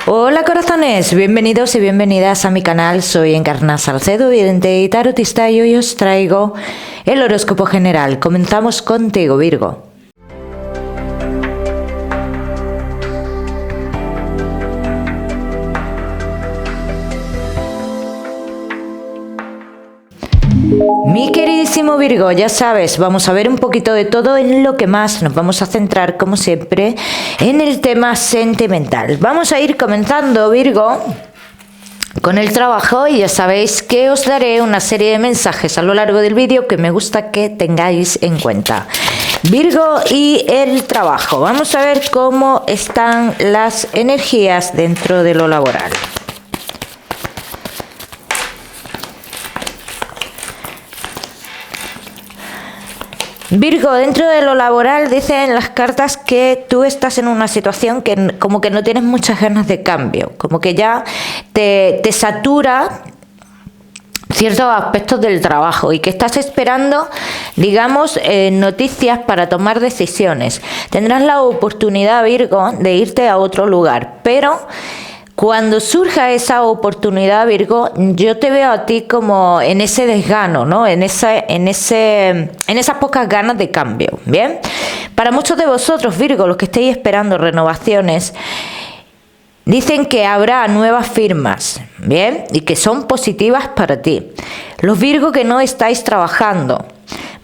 Hola corazones, bienvenidos y bienvenidas a mi canal. Soy Encarna Salcedo, vidente y tarotista, y hoy os traigo el horóscopo general. Comenzamos contigo, Virgo. Mi queridísimo Virgo, ya sabes, vamos a ver un poquito de todo. En lo que más nos vamos a centrar, como siempre, en el tema sentimental. Vamos a ir comenzando, Virgo, con el trabajo, y ya sabéis que os daré una serie de mensajes a lo largo del vídeo que me gusta que tengáis en cuenta. Virgo y el trabajo. Vamos a ver cómo están las energías dentro de lo laboral. Virgo, dentro de lo laboral dicen las cartas que tú estás en una situación que como que no tienes muchas ganas de cambio, como que ya te satura ciertos aspectos del trabajo y que estás esperando, digamos, noticias para tomar decisiones. Tendrás la oportunidad, Virgo, de irte a otro lugar, pero cuando surja esa oportunidad, Virgo, yo te veo a ti como en ese desgano, ¿no? En esas pocas ganas de cambio, ¿bien? Para muchos de vosotros, Virgo, los que estéis esperando renovaciones, dicen que habrá nuevas firmas, ¿bien? Y que son positivas para ti. Los Virgo que no estáis trabajando,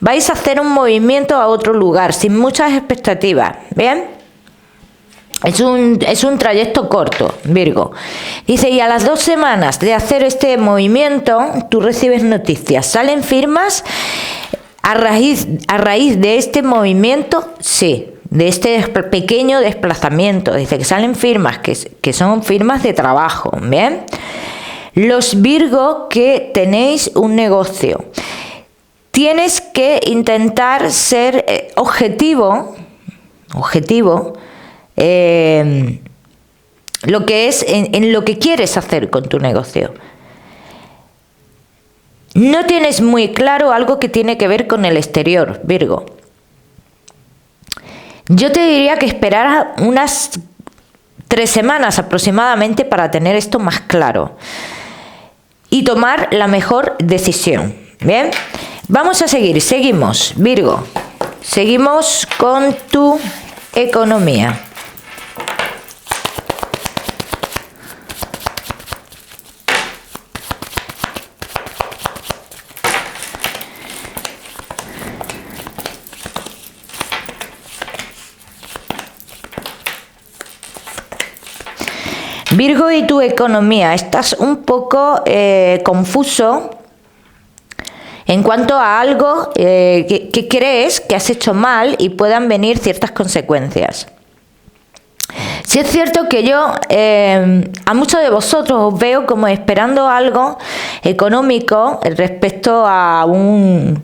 vais a hacer un movimiento a otro lugar, sin muchas expectativas, ¿bien? Es un trayecto corto, Virgo. Dice, y a las 2 semanas de hacer este movimiento, tú recibes noticias. ¿Salen firmas a raíz de este movimiento? Sí, de este pequeño desplazamiento. Dice que salen firmas, que son firmas de trabajo, ¿bien? Los Virgo que tenéis un negocio, tienes que intentar ser objetivo, lo que es en lo que quieres hacer con tu negocio. No tienes muy claro algo que tiene que ver con el exterior, Virgo. Yo te diría que esperaras unas 3 semanas aproximadamente para tener esto más claro y tomar la mejor decisión. Bien, vamos a seguimos, Virgo. Seguimos con tu economía. Virgo y tu economía, estás un poco confuso en cuanto a algo que crees que has hecho mal y puedan venir ciertas consecuencias. Sí es cierto que yo a muchos de vosotros os veo como esperando algo económico respecto a un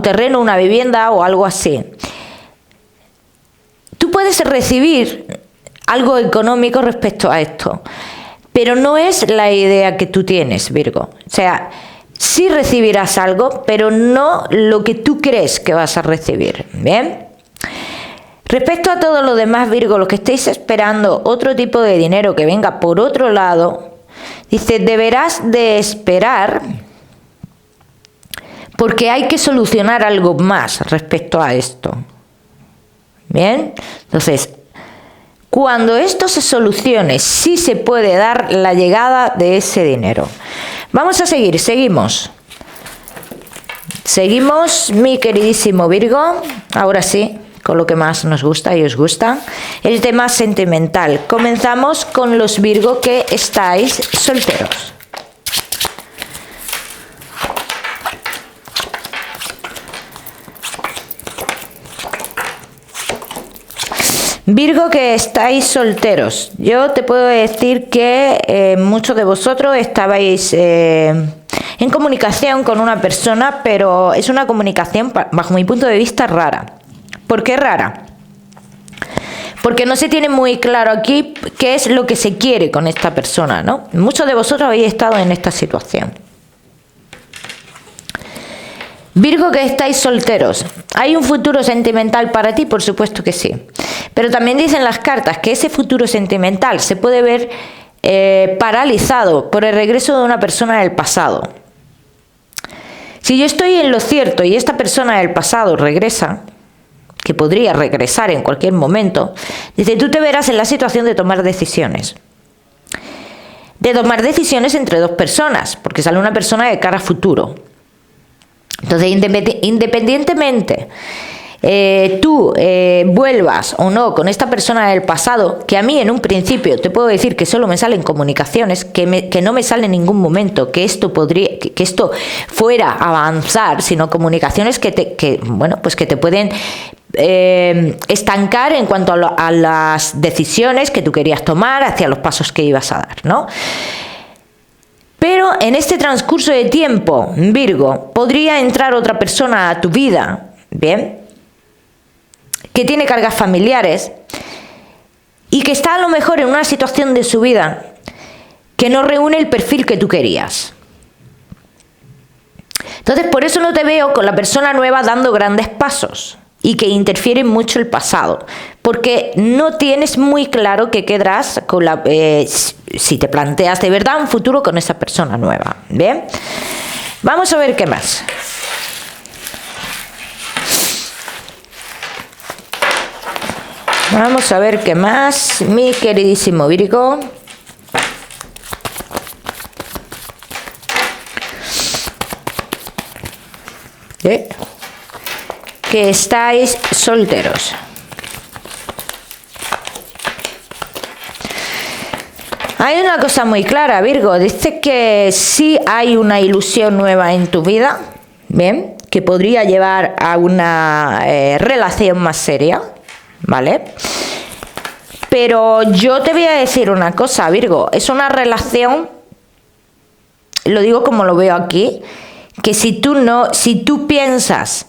terreno, una vivienda o algo así. Tú puedes recibir algo económico respecto a esto, pero no es la idea que tú tienes, Virgo. O sea, sí recibirás algo, pero no lo que tú crees que vas a recibir, ¿bien? Respecto a todo lo demás, Virgo, los que estéis esperando otro tipo de dinero que venga por otro lado, dice, deberás de esperar porque hay que solucionar algo más respecto a esto, ¿bien? Entonces, cuando esto se solucione, sí se puede dar la llegada de ese dinero. Vamos a seguimos. Seguimos, mi queridísimo Virgo. Ahora sí, con lo que más nos gusta y os gusta, el tema sentimental. Comenzamos con los Virgo que estáis solteros. Virgo que estáis solteros, yo te puedo decir que muchos de vosotros estabais en comunicación con una persona, pero es una comunicación, bajo mi punto de vista, rara. ¿Por qué rara? Porque no se tiene muy claro aquí qué es lo que se quiere con esta persona, ¿no? Muchos de vosotros habéis estado en esta situación. Virgo, que estáis solteros. ¿Hay un futuro sentimental para ti? Por supuesto que sí. Pero también dicen las cartas que ese futuro sentimental se puede ver paralizado por el regreso de una persona del pasado. Si yo estoy en lo cierto y esta persona del pasado regresa, que podría regresar en cualquier momento, dice, tú te verás en la situación de tomar decisiones. De tomar decisiones entre dos personas, porque sale una persona de cara a futuro. Entonces, independientemente tú vuelvas o no con esta persona del pasado, que a mí en un principio te puedo decir que solo me salen comunicaciones, que no me sale en ningún momento que esto fuera a avanzar, sino comunicaciones que te pueden estancar en cuanto a las decisiones que tú querías tomar, hacia los pasos que ibas a dar, ¿no? Pero en este transcurso de tiempo, Virgo, podría entrar otra persona a tu vida, ¿bien?, que tiene cargas familiares y que está a lo mejor en una situación de su vida que no reúne el perfil que tú querías. Entonces, por eso no te veo con la persona nueva dando grandes pasos y que interfiere mucho el pasado, porque no tienes muy claro qué quedarás con si te planteas de verdad un futuro con esa persona nueva. Bien, vamos a ver qué más. Vamos a ver qué más, mi queridísimo Virgo. Que estáis solteros. Hay una cosa muy clara, Virgo. Dice que sí hay una ilusión nueva en tu vida, bien, que podría llevar a una relación más seria, ¿vale? Pero yo te voy a decir una cosa, Virgo. Es una relación, lo digo como lo veo aquí, que si tú piensas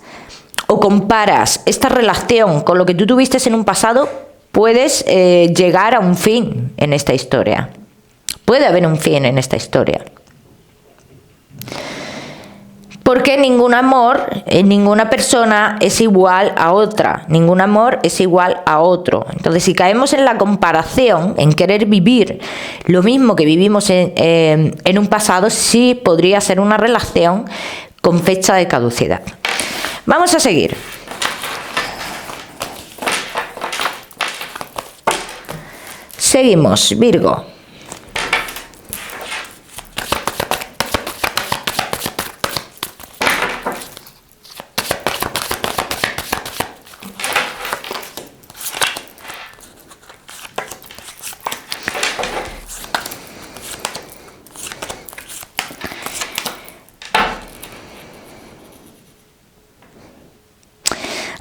o comparas esta relación con lo que tú tuviste en un pasado, puedes llegar a un fin en esta historia. Puede haber un fin en esta historia. Porque ningún amor, ninguna persona es igual a otra. Ningún amor es igual a otro. Entonces, si caemos en la comparación, en querer vivir lo mismo que vivimos en un pasado, sí podría ser una relación con fecha de caducidad. Vamos a seguir. Seguimos, Virgo.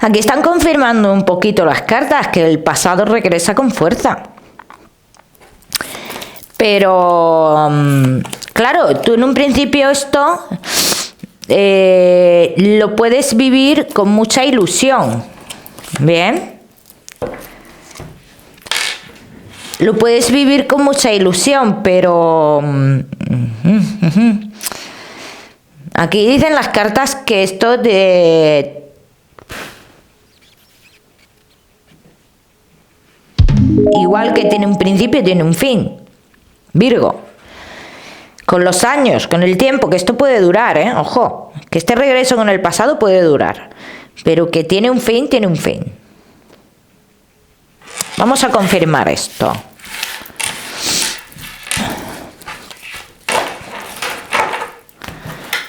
Aquí están confirmando un poquito las cartas que el pasado regresa con fuerza. Pero, claro, tú en un principio esto lo puedes vivir con mucha ilusión. Bien. Lo puedes vivir con mucha ilusión, pero aquí dicen las cartas que esto igual que tiene un principio, tiene un fin. Virgo. Con los años, con el tiempo, que esto puede durar, ojo, que este regreso con el pasado puede durar, pero que tiene un fin, tiene un fin. Vamos a confirmar esto.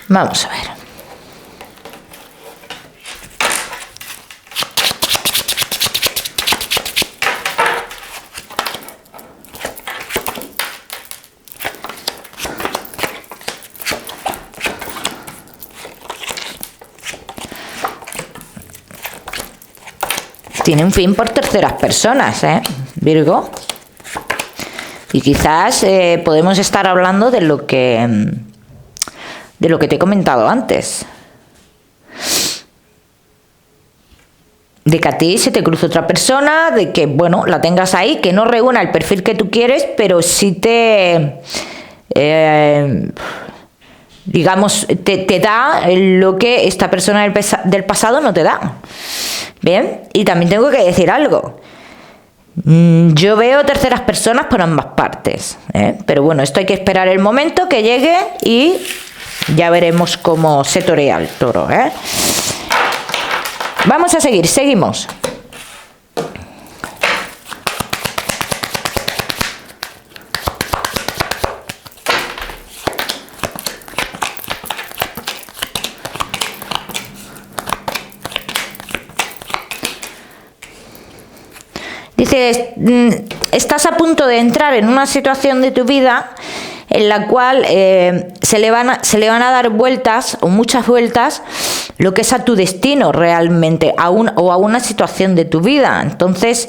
Vamos a ver. Tiene un fin por terceras personas, Virgo. Y quizás podemos estar hablando de lo que te he comentado antes. De que a ti se te cruza otra persona, de que, bueno, la tengas ahí, que no reúna el perfil que tú quieres, pero sí digamos, te da lo que esta persona del pasado no te da. Bien, y también tengo que decir algo. Yo veo terceras personas por ambas partes, pero bueno, esto hay que esperar el momento que llegue y ya veremos cómo se torea el toro. Vamos a seguir, seguimos. Dice, estás a punto de entrar en una situación de tu vida en la cual se le van a dar vueltas o muchas vueltas lo que es a tu destino realmente o a una situación de tu vida. Entonces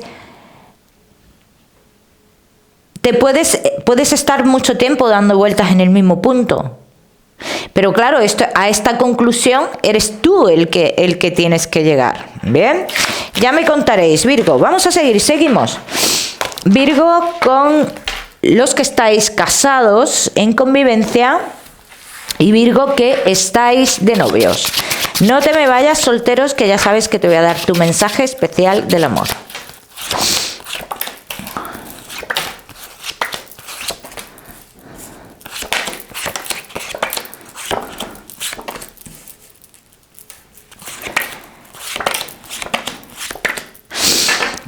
puedes estar mucho tiempo dando vueltas en el mismo punto. Pero claro, a esta conclusión eres tú el que tienes que llegar. Bien, ya me contaréis, Virgo. Vamos a seguir, seguimos. Virgo, con los que estáis casados en convivencia y Virgo que estáis de novios. No te me vayas, solteros, que ya sabes que te voy a dar tu mensaje especial del amor.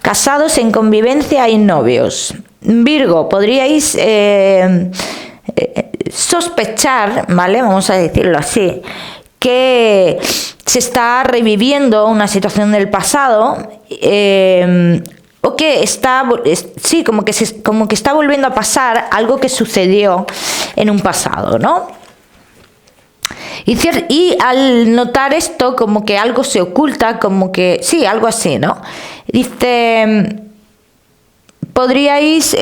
Casados en convivencia y novios. Virgo, podríais sospechar, ¿vale? Vamos a decirlo así, que se está reviviendo una situación del pasado o que está, sí, como que está volviendo a pasar algo que sucedió en un pasado, ¿no? Y al notar esto, como que algo se oculta, como que, sí, algo así, ¿no? Dice, podríais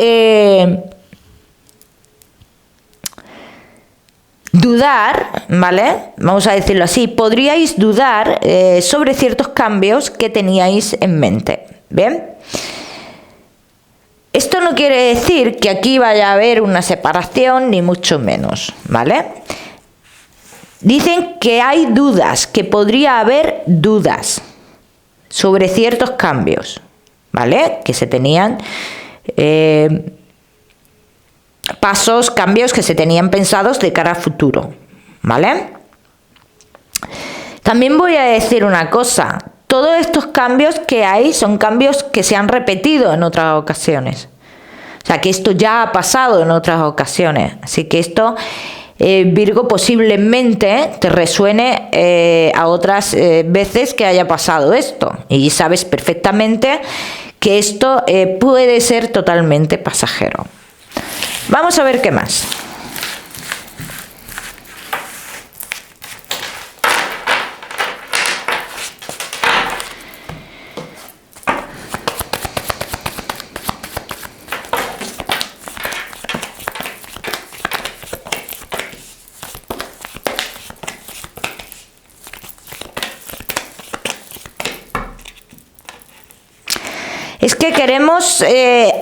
dudar, ¿vale? Vamos a decirlo así, podríais dudar sobre ciertos cambios que teníais en mente, ¿bien? Esto no quiere decir que aquí vaya a haber una separación, ni mucho menos, ¿vale? Dicen que hay dudas, que podría haber dudas sobre ciertos cambios, ¿vale? Que se tenían cambios que se tenían pensados de cara a futuro, ¿vale? También voy a decir una cosa, todos estos cambios que hay son cambios que se han repetido en otras ocasiones. O sea, que esto ya ha pasado en otras ocasiones, así que esto... Virgo, posiblemente te resuene a otras veces que haya pasado esto y sabes perfectamente que esto puede ser totalmente pasajero. Vamos a ver qué más. Es que queremos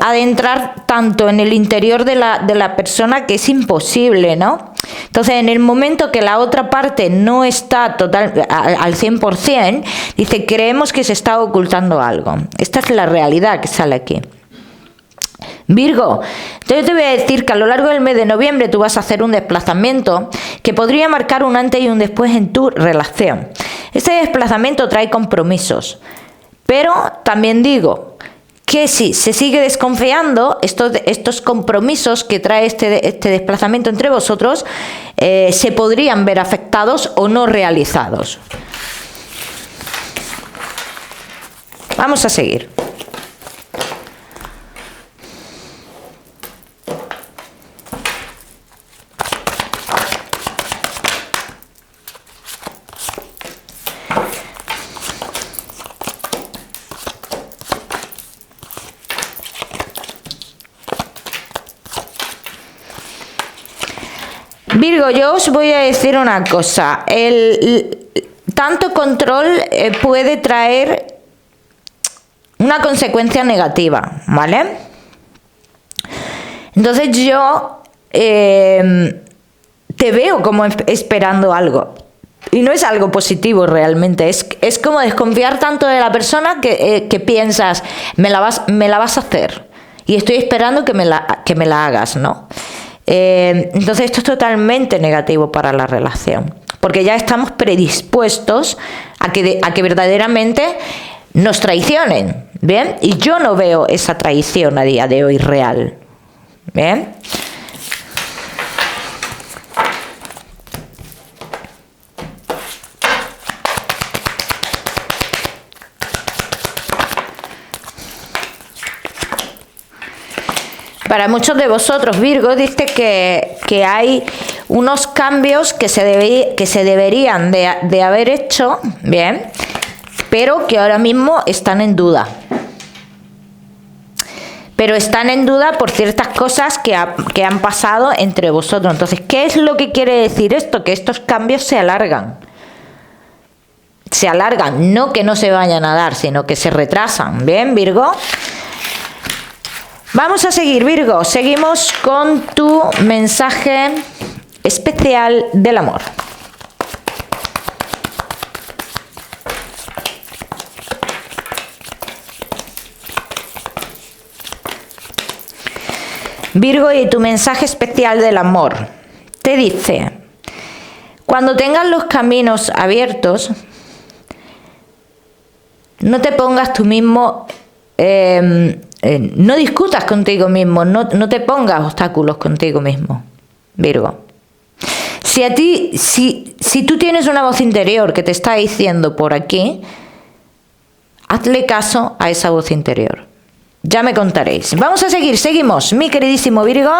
adentrar tanto en el interior de la persona que es imposible, ¿no? Entonces, en el momento que la otra parte no está al 100%, dice, creemos que se está ocultando algo. Esta es la realidad que sale aquí. Virgo, yo te voy a decir que a lo largo del mes de noviembre tú vas a hacer un desplazamiento que podría marcar un antes y un después en tu relación. Este desplazamiento trae compromisos, pero también digo que si se sigue desconfiando, estos compromisos que trae este desplazamiento entre vosotros se podrían ver afectados o no realizados. Vamos a seguir. Virgo, yo os voy a decir una cosa, tanto control puede traer una consecuencia negativa, ¿vale? Entonces yo te veo como esperando algo. Y no es algo positivo realmente, es como desconfiar tanto de la persona que piensas, me la vas a hacer y estoy esperando que me la hagas, ¿no? Entonces esto es totalmente negativo para la relación, porque ya estamos predispuestos a que verdaderamente nos traicionen, ¿bien? Y yo no veo esa traición a día de hoy real, ¿bien? Para muchos de vosotros, Virgo, dice que hay unos cambios que se deberían de haber hecho, bien, pero que ahora mismo están en duda. Pero están en duda por ciertas cosas que han pasado entre vosotros. Entonces, ¿qué es lo que quiere decir esto? Que estos cambios se alargan. Se alargan, no que no se vayan a dar, sino que se retrasan. ¿Bien, Virgo? Vamos a seguir, Virgo. Seguimos con tu mensaje especial del amor. Virgo, y tu mensaje especial del amor te dice: cuando tengas los caminos abiertos, no te pongas tú mismo, no discutas contigo mismo, no te pongas obstáculos contigo mismo, Virgo. Si tú tienes una voz interior que te está diciendo por aquí, hazle caso a esa voz interior. Ya me contaréis. Vamos a seguimos, mi queridísimo Virgo.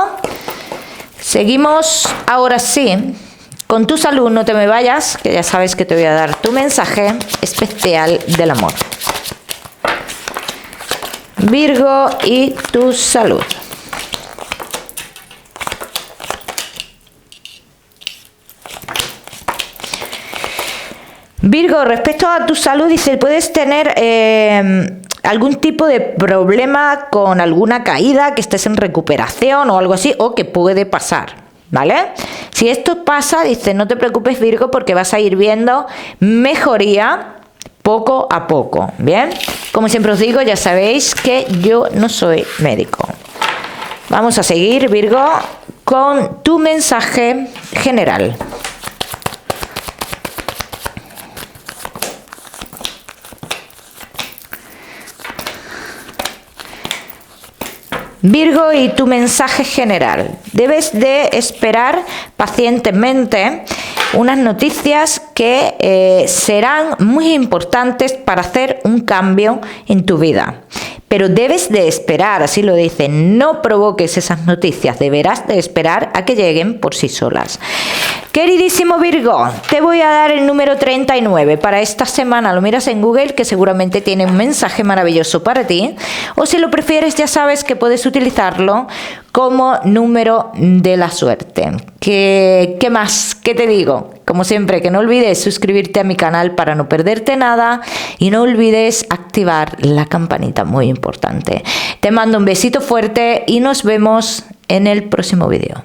Seguimos ahora sí con tu salud. No te me vayas, que ya sabes que te voy a dar tu mensaje especial del amor. Virgo, y tu salud. Virgo, respecto a tu salud, dice, puedes tener algún tipo de problema con alguna caída, que estés en recuperación o algo así, o que puede pasar, ¿vale? Si esto pasa, dice, no te preocupes, Virgo, porque vas a ir viendo mejoría poco a poco, ¿bien? Como siempre os digo, ya sabéis que yo no soy médico. Vamos a seguir, Virgo, con tu mensaje general. Virgo, y tu mensaje general. Debes de esperar pacientemente unas noticias que serán muy importantes para hacer un cambio en tu vida. Pero debes de esperar, así lo dice, no provoques esas noticias, deberás de esperar a que lleguen por sí solas. Queridísimo Virgo, te voy a dar el número 39 para esta semana. Lo miras en Google, que seguramente tiene un mensaje maravilloso para ti. O si lo prefieres, ya sabes que puedes utilizarlo como número de la suerte. ¿Qué más? ¿Qué te digo? Como siempre, que no olvides suscribirte a mi canal para no perderte nada. Y no olvides activar la campanita, muy importante. Te mando un besito fuerte y nos vemos en el próximo vídeo.